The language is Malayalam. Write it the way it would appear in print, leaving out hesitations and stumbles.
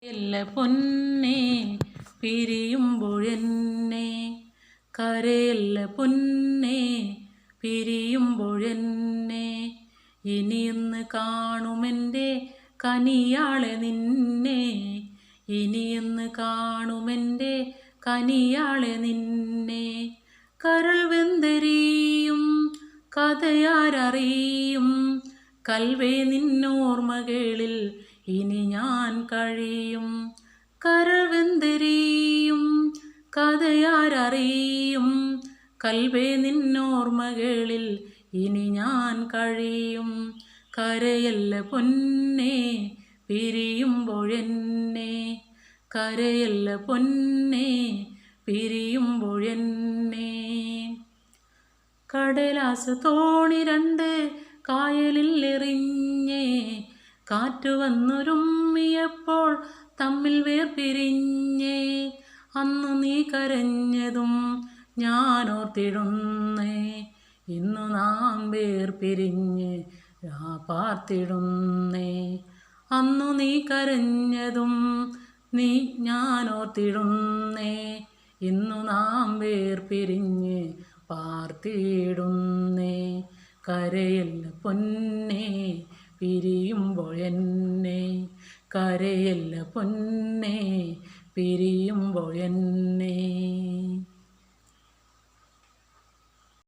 ഇല്ല പൊന്നേ പിരിയുമ്പോഴെന്നെ കരയില്ല പൊന്നേ പിരിയുമ്പോഴെന്നെ ഇനിയൊന്ന് കാണുമെൻ്റെ കനിയാളെ നിന്നെ ഇനിയൊന്ന് കാണുമെൻ്റെ കനിയാളെ നിന്നെ കരൾ വെന്തെരിയും കഥയാരറിയും കൽവേ നിന്നോർമ്മകളിൽ ഇനി ഞാൻ കഴിയും കരൾ വെന്തെരിയും കഥയാരറിയും കൽവേ നിന്നോർമ്മകളിൽ ഇനി ഞാൻ കഴിയും കരയല്ല പൊന്നേ പിരിയുമ്പോഴെന്നെ കരയല്ല പൊന്നേ പിരിയുമ്പോഴെന്നെ കടലാസ് തോണി രണ്ട് കായലിൽ എറിഞ്ഞേ കാറ്റു വന്നുരുമ്മിയപ്പോൾ തമ്മിൽ വേർപിരിഞ്ഞേ അന്നു നീ കരഞ്ഞതും ഞാനോർത്തിടുന്നേ ഇന്നു നാം വേർപിരിഞ്ഞ് പാർത്തിടുന്നേ അന്നു നീ കരഞ്ഞതും ഞാനോർത്തിടുന്നേ ഇന്നു നാം വേർപിരിഞ്ഞ് പാർത്തിടുന്നേ കരയല്ല പൊന്നേ പിരിയുമ്പോഴെന്നെ കരയല്ല പൊന്നേ പിരിയുമ്പോഴെന്നെ